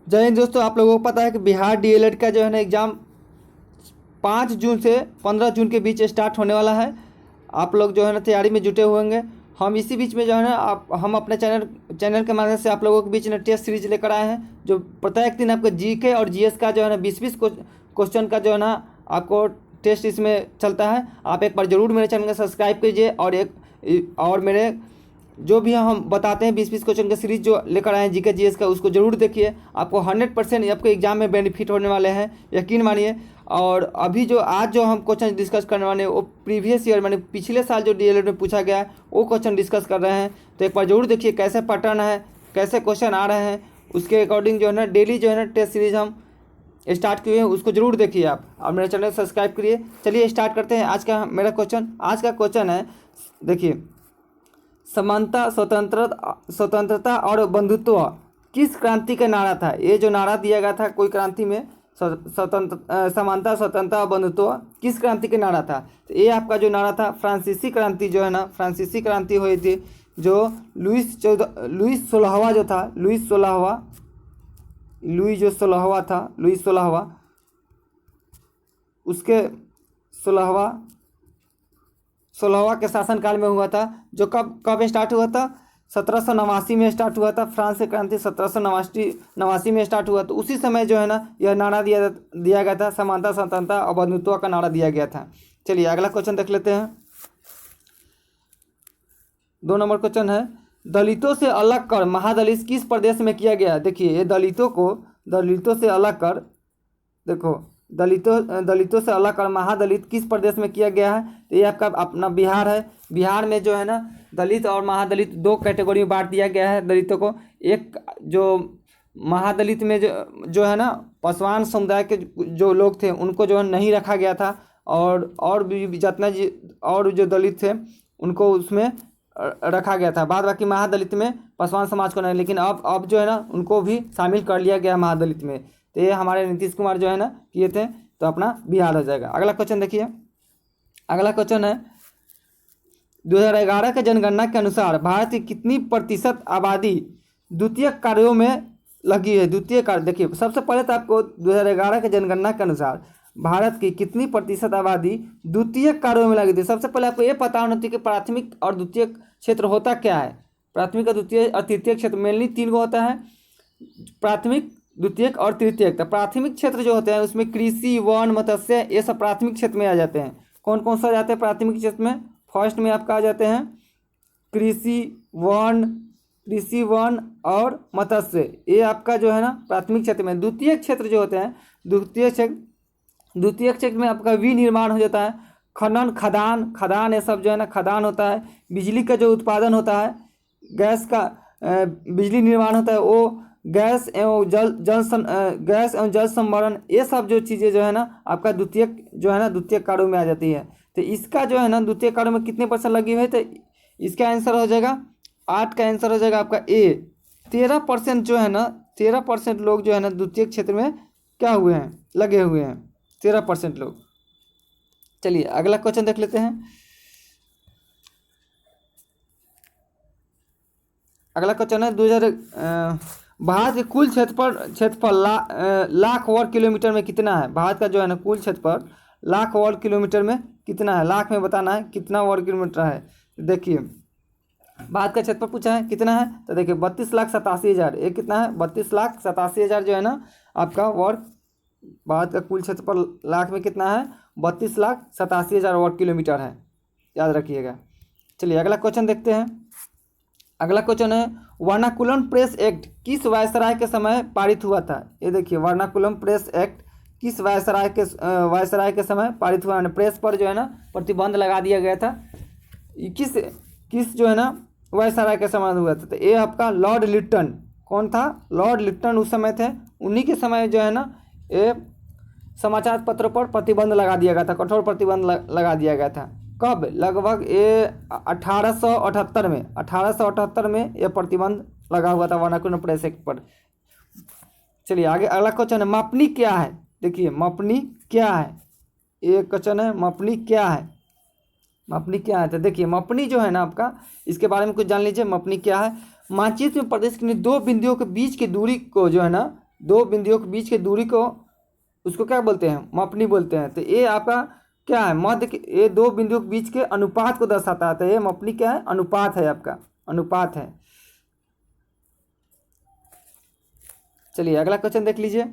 जय हिंद दोस्तों। आप लोगों को पता है कि बिहार डीएलएड का जो है ना एग्ज़ाम 5 जून से 15 जून के बीच स्टार्ट होने वाला है। आप लोग जो है ना तैयारी में जुटे हुए होंगे। हम इसी बीच में जो है ना हम अपने चैनल के माध्यम से आप लोगों के बीच में टेस्ट सीरीज लेकर आए हैं, जो प्रत्येक दिन आपको जीके और जीएस का जो है ना 20-20 क्वेश्चन का जो है ना आपको टेस्ट इसमें चलता है। आप एक बार ज़रूर मेरे चैनल को सब्सक्राइब कीजिए और मेरे जो भी हम बताते हैं 20-20 क्वेश्चन का सीरीज जो लेकर आए हैं जीके जीएस का, उसको जरूर देखिए। आपको 100% आपको एग्जाम में बेनिफिट होने वाले हैं, यकीन मानिए। और अभी जो आज जो हम क्वेश्चन डिस्कस करने वाले हैं वो प्रीवियस ईयर माने पिछले साल जो डीएलएड में पूछा गया है वो क्वेश्चन डिस्कस कर रहे हैं। तो एक बार जरूर देखिए कैसे पैटर्न है, कैसे क्वेश्चन आ रहे हैं, उसके अकॉर्डिंग जो है ना डेली जो है ना टेस्ट सीरीज हम स्टार्ट किए हैं, उसको जरूर देखिए आप और मेरे चैनल सब्सक्राइब करिए। चलिए स्टार्ट करते हैं आज का मेरा क्वेश्चन। आज का क्वेश्चन है, देखिए, समानता, स्वतंत्रता और बंधुत्व किस क्रांति का नारा था? ये जो नारा दिया गया था कोई क्रांति में, समानता, स्वतंत्रता और बंधुत्व किस क्रांति का नारा था? तो ये आपका जो नारा था फ्रांसीसी क्रांति जो है ना, फ्रांसीसी क्रांति हुई थी, जो लुईस 16वां जो था, लुईस 16वां उसके 16वां के शासनकाल में हुआ था। जो कब स्टार्ट हुआ था? 1789 में स्टार्ट हुआ था। फ्रांस की क्रांति 1789 में स्टार्ट हुआ। तो उसी समय जो है ना यह नारा दिया गया था, समानता, स्वतंत्रता और बंधुत्व का नारा दिया गया था। चलिए अगला क्वेश्चन देख लेते हैं। 2 नंबर क्वेश्चन है, दलितों से अलग कर महादलित किस प्रदेश में किया गया? देखिए, ये दलितों से अलग कर, देखो, दलितों से अलग कर महादलित किस प्रदेश में किया गया है? तो ये आपका अपना बिहार है। बिहार में जो है ना दलित और महादलित 2 कैटेगरी में बांट दिया गया है दलितों को। एक जो महादलित में जो है ना पासवान समुदाय के जो लोग थे उनको जो है नहीं रखा गया था, और भी जितना और जो दलित थे उनको उसमें रखा गया था। बाद बाकी महादलित में पासवान समाज को नहीं, लेकिन अब जो है ना उनको भी शामिल कर लिया गया महादलित में। तो ये हमारे नीतीश कुमार जो है ना किए थे, तो अपना बिहार हो जाएगा। अगला क्वेश्चन देखिए। अगला क्वेश्चन है, 2011 के जनगणना के अनुसार भारत की कितनी प्रतिशत आबादी द्वितीयक कार्यों में लगी है? द्वितीय कार्य, देखिए सबसे पहले तो आपको 2011 के जनगणना के अनुसार भारत की कितनी प्रतिशत आबादी द्वितीयक कार्यों में लगी थी। सबसे पहले आपको ये पता होना चाहिए कि प्राथमिक और द्वितीयक क्षेत्र होता क्या है। प्राथमिक और द्वितीय और तृतीयक क्षेत्र मेनली 3 गो होता है, प्राथमिक, द्वितीयक और तृतीयक। तो प्राथमिक क्षेत्र जो होते हैं उसमें कृषि, वन, मत्स्य, ये सब प्राथमिक क्षेत्र में आ जाते हैं। कौन कौन सा जाते हैं प्राथमिक क्षेत्र में? फर्स्ट में आपका आ जाते हैं कृषि, वन और मत्स्य, ये आपका जो है ना प्राथमिक क्षेत्र में। द्वितीयक क्षेत्र जो होते हैं, द्वितीयक क्षेत्र में आपका विनिर्माण हो जाता है, खनन, खदान ये सब जो है ना खदान होता है। बिजली का जो उत्पादन होता है, गैस का बिजली निर्माण होता है, वो गैस एवं जल संभरण, ये सब जो चीज़ें जो है ना आपका द्वितीयक कार्यों में आ जाती है। तो इसका जो है ना द्वितीयक कार्यों में कितने % लगी हुई है? तो इसका आंसर हो जाएगा 8 का आंसर हो जाएगा आपका ए। 13% जो है ना 13% लोग जो है ना द्वितीयक क्षेत्र में क्या हुए हैं? लगे हुए हैं 13% लोग। चलिए अगला क्वेश्चन देख लेते हैं। अगला क्वेश्चन है, 2000 भारत के कुल क्षेत्रफल लाख वर्ग किलोमीटर में कितना है? भारत का जो है ना कुल क्षेत्रफल लाख वर्ग किलोमीटर में कितना है? लाख में बताना है कितना वर्ग किलोमीटर है। देखिए भारत का क्षेत्रफल पूछा है कितना है, तो देखिए 32,87,000। ये कितना है? 32,87,000 जो है ना आपका वर्ग। भारत का कुल क्षेत्रफल लाख में कितना है? 32,87,000 वर्ग किलोमीटर है, याद रखिएगा। चलिए अगला क्वेश्चन देखते हैं। अगला क्वेश्चन है, वर्नाकुलम प्रेस एक्ट किस वायसराय के समय पारित हुआ था? ये देखिए वर्नाकुलम प्रेस एक्ट किस वायसराय के समय पारित हुआ? प्रेस पर जो है ना प्रतिबंध लगा दिया गया था। किस जो है ना वायसराय के समय हुआ था? तो ये आपका लॉर्ड लिट्टन। कौन था? लॉर्ड लिट्टन उस समय थे। उन्हीं के समय जो है ना ये समाचार पत्रों पर प्रतिबंध लगा दिया गया था, कठोर प्रतिबंध लगा दिया गया था। कब? लगभग ये 1878 में ये प्रतिबंध लगा हुआ था वर्नाकुलम प्रेस एक्ट पर। चलिए आगे अगला क्वेश्चन है, मपनी क्या है? देखिए मपनी क्या है, ये क्वेश्चन है, मपनी क्या है? तो देखिए मपनी जो है ना आपका, इसके बारे में कुछ जान लीजिए। मपनी क्या है? मानचित्र में प्रदेश के 2 बिंदुओं के बीच की दूरी को जो है ना दो बिंदुओं के बीच की दूरी को उसको क्या बोलते हैं, मापनी बोलते हैं। तो ये आपका क्या है, मध्य के, ये दो बिंदुओं के बीच के अनुपात को दर्शाता है। तो ये मापनी क्या है, अनुपात है, आपका अनुपात है। चलिए अगला क्वेश्चन देख लीजिए।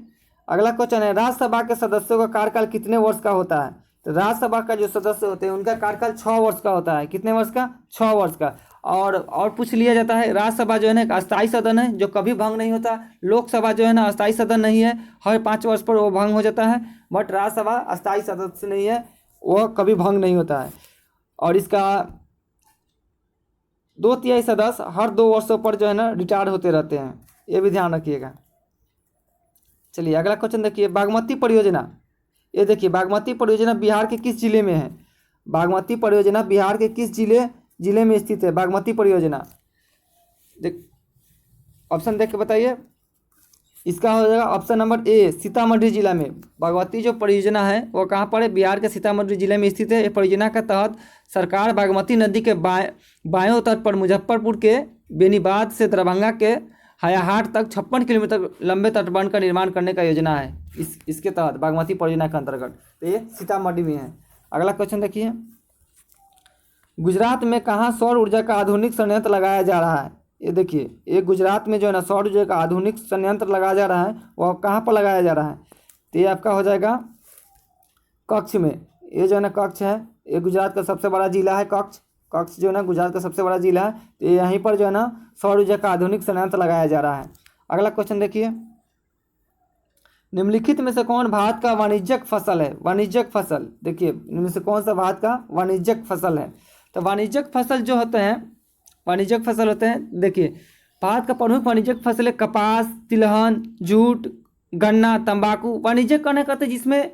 अगला क्वेश्चन है, राज्यसभा के सदस्यों का कार्यकाल कितने वर्ष का होता है। तो राज्यसभा का जो सदस्य होते हैं उनका कार्यकाल 6 वर्ष का होता है। कितने वर्ष का, 6 वर्ष का। और पूछ लिया जाता है, राज्यसभा जो है ना एक अस्थायी सदन है जो कभी भंग नहीं होता। लोकसभा जो है ना अस्थायी सदन नहीं है, हर 5 वर्ष पर वो भंग हो जाता है। बट राज्यसभा अस्थायी सदस्य नहीं है, वह कभी भंग नहीं होता है। और इसका 2/3 सदस्य हर 2 वर्षों पर जो है ना रिटायर होते रहते हैं, ये भी ध्यान रखिएगा। चलिए अगला क्वेश्चन देखिए, बागमती परियोजना। ये देखिए बागमती परियोजना बिहार के किस जिले में है। बागमती परियोजना बिहार के किस जिले में स्थित है बागमती परियोजना। देख ऑप्शन देख के बताइए। इसका हो जाएगा ऑप्शन नंबर ए, सीतामढ़ी जिला में। बागमती जो परियोजना है वो कहाँ पर है, बिहार के सीतामढ़ी जिले में स्थित है। ये परियोजना के तहत सरकार बागमती नदी के बायों तट पर मुजफ्फरपुर के बेनीबाद से दरभंगा के हायाहाट तक 56 किलोमीटर लंबे तटबंध का निर्माण करने का योजना है। इसके तहत बागमती परियोजना के अंतर्गत, तो ये सीतामढ़ी में है। अगला क्वेश्चन देखिए, गुजरात में कहाँ सौर ऊर्जा का आधुनिक संयंत्र लगाया जा रहा है। ये देखिए, ये गुजरात में जो है ना सौर ऊर्जा का आधुनिक संयंत्र लगाया जा रहा है, वह कहाँ पर लगाया जा रहा है। तो ये आपका हो जाएगा कच्छ में। ये जो है ना कच्छ है, ये गुजरात का सबसे बड़ा जिला है कच्छ। कच्छ जो है ना गुजरात का सबसे बड़ा जिला है। तो यहीं पर जो है ना सौर ऊर्जा का आधुनिक संयंत्र लगाया जा रहा है। अगला क्वेश्चन देखिए, निम्नलिखित में से कौन भारत का वाणिज्यिक फसल है। वाणिज्यिक फसल, देखिए इनमें से कौन सा भारत का वाणिज्यिक फसल है। तो वाणिज्यिक फसल जो होते हैं, वाणिज्यिक फसल होते हैं, देखिए भारत का प्रमुख वाणिज्यिक फसल है कपास, तिलहन, जूट, गन्ना, तंबाकू। वाणिज्यिक करने का जिसमें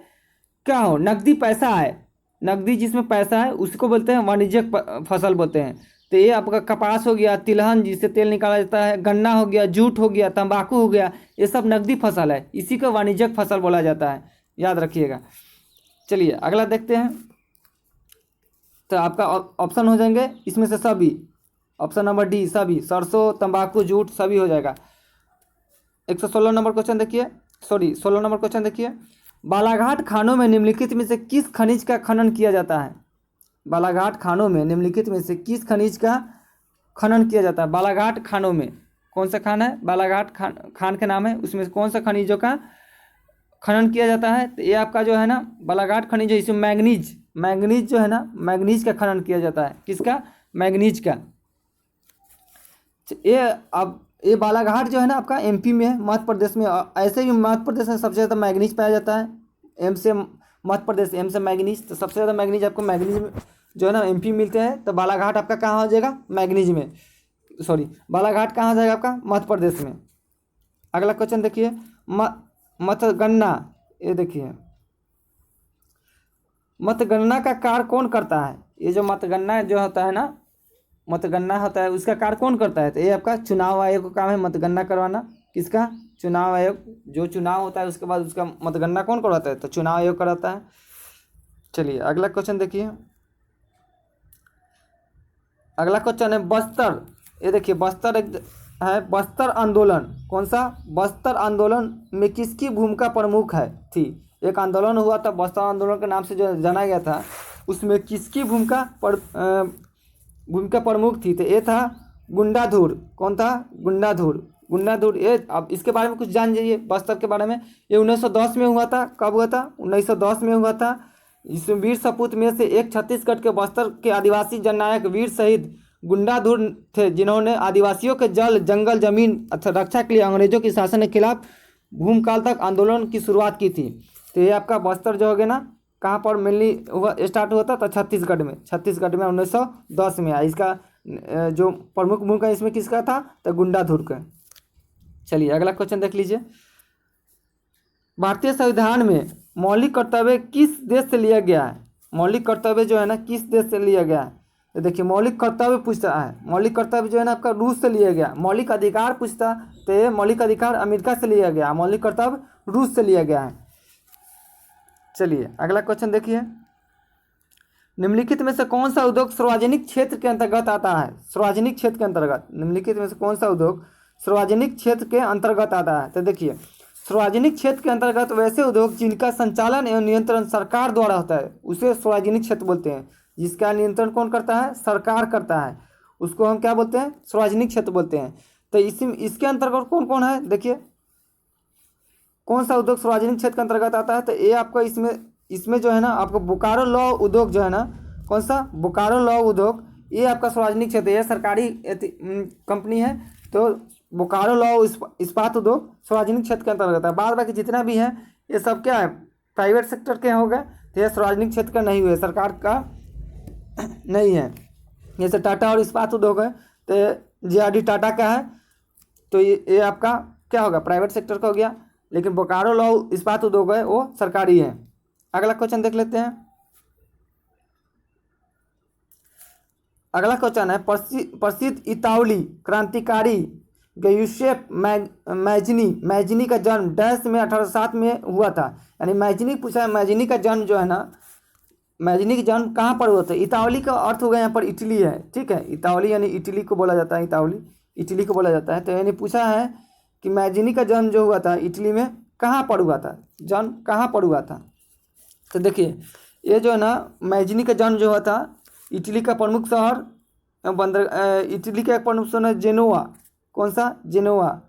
क्या हो, नकदी पैसा है, नकदी जिसमें पैसा है उसको बोलते हैं वाणिज्यिक फसल बोलते हैं। तो ये आपका कपास हो गया, तिलहन जिससे तेल निकाला जाता है, गन्ना हो गया, जूट हो गया, तंबाकू हो गया, ये सब नकदी फसल है, इसी को वाणिज्यिक फसल बोला जाता है, याद रखिएगा। चलिए अगला देखते हैं। तो आपका ऑप्शन हो जाएंगे इसमें से सभी, ऑप्शन नंबर डी सभी, सरसों, तंबाकू, जूट सभी हो जाएगा। 116 नंबर क्वेश्चन देखिए, 16 नंबर क्वेश्चन देखिए, बालाघाट खानों में निम्नलिखित में से किस खनिज का खनन किया जाता है। बालाघाट खानों में निम्नलिखित में से किस खनिज का खनन किया जाता है। बालाघाट खानों में कौन सा खान है, बालाघाट खान के नाम है, उसमें कौन सा खनिजों का खनन किया जाता है। तो ये आपका जो है ना बालाघाट खनिज है, इसमें मैंगनीज जो है ना, मैंगनीज का खनन किया जाता है। किसका, मैंगनीज का। ये बालाघाट जो है ना आपका एमपी में है, मध्य प्रदेश में। ऐसे भी मध्य प्रदेश में सबसे ज़्यादा मैंगनीज पाया जाता है। एम से मध्य प्रदेश, एम से मैंगनीज, तो सबसे ज़्यादा मैंगनीज आपको मैंगनीज जो है ना एमपी मिलते हैं। तो बालाघाट आपका कहाँ हो जाएगा, मैंगनीज में, बालाघाट कहाँ हो जाएगा आपका, मध्य प्रदेश में। अगला क्वेश्चन देखिए, मतगणना। ये देखिए मतगणना का कार्य कौन करता है। ये जो मतगणना जो होता है ना, मतगणना होता है उसका कार्य कौन करता है। तो ये आपका चुनाव आयोग का काम है मतगणना करवाना। किसका, चुनाव आयोग। जो चुनाव होता है उसके बाद उसका मतगणना कौन करवाता है, तो चुनाव आयोग कराता है। चलिए अगला क्वेश्चन देखिए, अगला क्वेश्चन है बस्तर। ये देखिए बस्तर एक है, बस्तर आंदोलन कौन सा, बस्तर आंदोलन में किसकी भूमिका प्रमुख है थी। एक आंदोलन हुआ था बस्तर आंदोलन के नाम से जो जाना गया था, उसमें किसकी भूमिका प्रमुख थी। तो ये था गुंडाधुर। कौन था, गुंडाधुर। ये अब इसके बारे में कुछ जान जाइए बस्तर के बारे में। ये 1910 में हुआ था। कब हुआ था, 1910 में हुआ था। इसमें वीर सपूत में से एक छत्तीसगढ़ के बस्तर के आदिवासी जननायक वीर शहीद गुंडाधुर थे, जिन्होंने आदिवासियों के जल, जंगल, जमीन रक्षा के लिए अंग्रेजों के शासन के खिलाफ भूमकाल तक आंदोलन की शुरुआत की थी। तो ये आपका बस्तर जो हो गया ना, कहाँ पर मेनली हुआ, स्टार्ट हुआ था, तो छत्तीसगढ़ में 1910 में। इसका जो प्रमुख भूमिका इसमें किसका था, तो गुंडाधुर का। चलिए अगला क्वेश्चन देख लीजिए, भारतीय संविधान में मौलिक कर्तव्य किस देश से लिया गया है। मौलिक कर्तव्य जो है ना किस देश से लिया गया है। तो देखिए मौलिक कर्तव्य पूछता है, मौलिक कर्तव्य जो है ना आपका रूस से लिया गया। मौलिक अधिकार पूछता, तो ये मौलिक अधिकार अमेरिका से लिया गया, मौलिक कर्तव्य रूस से लिया गया है। चलिए अगला क्वेश्चन देखिए, निम्नलिखित में से कौन सा उद्योग सार्वजनिक क्षेत्र के अंतर्गत आता है। सार्वजनिक क्षेत्र के अंतर्गत निम्नलिखित में से कौन सा उद्योग सार्वजनिक क्षेत्र के अंतर्गत आता है। तो देखिए सार्वजनिक क्षेत्र के अंतर्गत वैसे उद्योग जिनका संचालन एवं नियंत्रण सरकार द्वारा होता है उसे सार्वजनिक क्षेत्र बोलते हैं। जिसका नियंत्रण कौन करता है? सरकार करता है, उसको हम क्या बोलते हैं? सार्वजनिक क्षेत्र बोलते हैं। तो इसके अंतर्गत कौन कौन है? देखिए कौन सा उद्योग सार्वजनिक क्षेत्र के अंतर्गत आता है? तो ये आपका इसमें जो है ना आपका बोकारो लौह उद्योग जो है ना, कौन सा? बोकारो लौह उद्योग, ये आपका सार्वजनिक क्षेत्र है, सरकारी कंपनी है। तो बोकारो लौह इस्पात उद्योग सार्वजनिक क्षेत्र के अंतर्गत है। बाद बाकी जितना भी है ये सब क्या है? प्राइवेट सेक्टर के हो गए, तो ये सार्वजनिक क्षेत्र का नहीं हुए, सरकार का नहीं है। जैसे टाटा और इस्पात उद्योग है, तो जेआरडी टाटा का है, तो ये आपका क्या होगा? प्राइवेट सेक्टर का हो गया। लेकिन बोकारो लौह इस्पात उद्योग है वो सरकारी है। अगला क्वेश्चन देख लेते हैं। अगला क्वेश्चन है प्रसिद्ध इतालवी क्रांतिकारी गयुसेप मैजिनी का जन्म डैश में 1807 में हुआ था। यानी मैजिनी पूछा है, मैजिनी का जन्म जो है ना, मैजिनी का जन्म कहाँ पर हुआ था? इतावली का अर्थ होगा यहाँ पर इटली है, ठीक है। इतावली यानी इटली को बोला जाता है, इतावली इटली को बोला जाता है। तो यानी पूछा है कि मैजिनी का जन्म जो हुआ था इटली में कहाँ पर हुआ था? जन्म कहाँ पर हुआ था? तो देखिए ये जो है ना मैजिनी का जन्म जो हुआ था इटली का प्रमुख शहर बंदर इटली का एक प्रमुख शहर है जेनोवा। कौन सा? जेनोवा,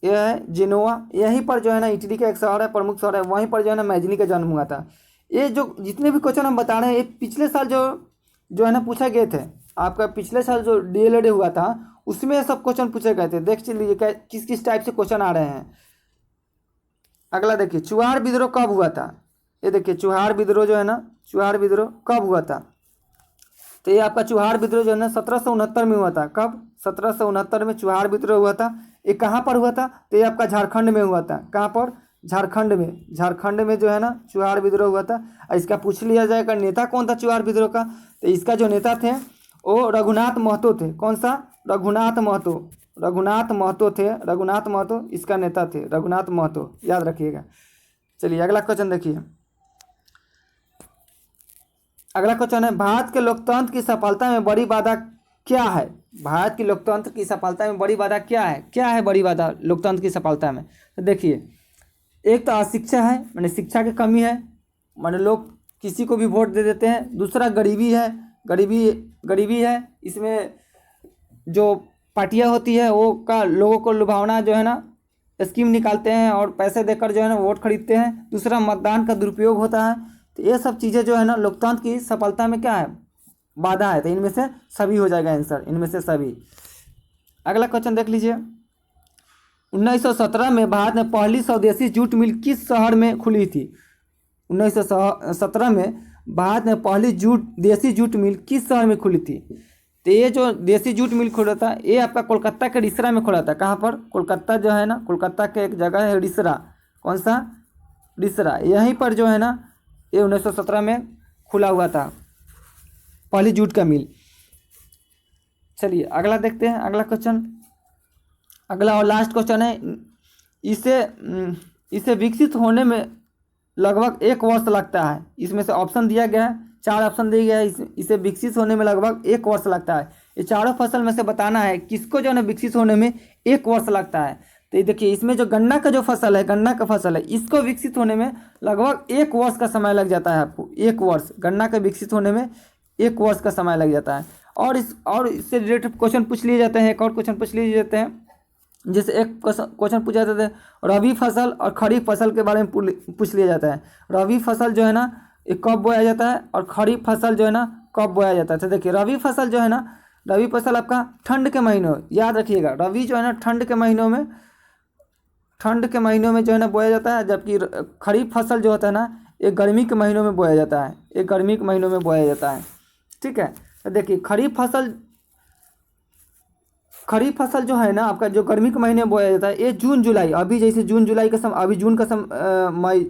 यह है जेनोवा। यहीं पर जो है ना इटली का एक शहर है, प्रमुख शहर है, वहीं पर जो है ना मैजिनी का जन्म हुआ था। ये जो जितने भी क्वेश्चन हम बता रहे हैं ये पिछले साल जो है ना पूछे गए थे। आपका पिछले साल जो डीएलएड हुआ था उसमें ये सब क्वेश्चन पूछे गए थे। देख लीजिए किस किस टाइप से क्वेश्चन आ रहे हैं। अगला देखिए चुहार विद्रोह कब हुआ था? ये देखिए चुहार विद्रोह जो है ना, चुहार विद्रोह कब हुआ था? तो ये आपका चुहार विद्रोह जो है ना 1769 में हुआ था। कब? 1769 में चुहार विद्रोह हुआ था। ये कहाँ पर हुआ था? तो ये आपका झारखंड में हुआ था। कहाँ पर? झारखंड में। झारखंड में जो है ना चुहार विद्रोह हुआ था। इसका पूछ लिया जाएगा नेता कौन था चुहार विद्रोह का? तो इसका जो नेता थे वो रघुनाथ महतो थे। कौन सा? रघुनाथ महतो। रघुनाथ महतो थे, रघुनाथ महतो इसका नेता थे, रघुनाथ महतो, याद रखिएगा। चलिए अगला क्वेश्चन देखिए। अगला क्वेश्चन है भारत के लोकतंत्र की सफलता में बड़ी बाधा क्या है? भारत की लोकतंत्र की सफलता में बड़ी बाधा क्या है? क्या है बड़ी बाधा लोकतंत्र की सफलता में? तो देखिए एक तो अशिक्षा है, माने शिक्षा की कमी है, माने लोग किसी को भी वोट दे देते हैं। दूसरा गरीबी है, गरीबी है। इसमें जो पार्टियां होती है वो का लोगों को लुभावना जो है ना स्कीम निकालते हैं और पैसे देकर जो है ना वोट खरीदते हैं। दूसरा मतदान का दुरुपयोग होता है। तो ये सब चीज़ें जो है ना लोकतंत्र की सफलता में क्या है? बाधा है। तो इनमें से सभी हो जाएगा आंसर, इनमें से सभी। अगला क्वेश्चन देख लीजिए। 1917 में भारत में पहली स्वदेशी जूट मिल किस शहर में खुली थी? 1917 में भारत में पहली देसी जूट मिल किस शहर में खुली थी? तो ये जो देसी जूट मिल खुला था ये आपका कोलकाता के रिसरा में खुला था। कहाँ पर? कोलकाता जो है ना, कोलकाता के एक जगह है रिसरा। कौन सा? रिसरा। यहीं पर जो है ना ये 1917 में खुला हुआ था पहली जूट का मिल। चलिए अगला देखते हैं। अगला क्वेश्चन, अगला और लास्ट क्वेश्चन है। इसे विकसित होने में लगभग 1 वर्ष लगता है। इसमें से ऑप्शन दिया गया है, 4 ऑप्शन दिया गया है। इसे विकसित होने में लगभग 1 वर्ष लगता है। ये चारों फसल में से बताना है किसको जो है ना विकसित होने में 1 वर्ष लगता है। तो ये देखिए इसमें जो गन्ना का जो फसल है, गन्ना का फसल है, इसको विकसित होने में लगभग 1 वर्ष का समय लग जाता है आपको। 1 वर्ष गन्ना के विकसित होने में 1 वर्ष का समय लग जाता है। और इससे रिलेटेड क्वेश्चन पूछ लिए जाते हैं। एक और क्वेश्चन पूछ लिए जाते हैं। जैसे एक क्वेश्चन पूछा जाता है रबी फसल और खरीफ फसल के बारे में पूछ लिया जाता है। रबी फसल जो है ना ये कब बोया जाता है और खरीफ फसल जो है ना कब बोया जाता है? तो देखिए रबी फसल जो है ना, रबी फसल आपका ठंड के महीनों, याद रखिएगा रबी जो है ना ठंड के महीनों में जो है ना बोया जाता है। जबकि खरीफ फसल जो होता है ना ये गर्मी के महीनों में बोया जाता है। ये गर्मी के महीनों में बोया जाता है, ठीक है। तो देखिए खरीफ फसल जो है ना आपका जो गर्मी के महीने में बोया जाता है ये जून जुलाई, अभी जैसे जून जुलाई का समय, अभी जून का समय मई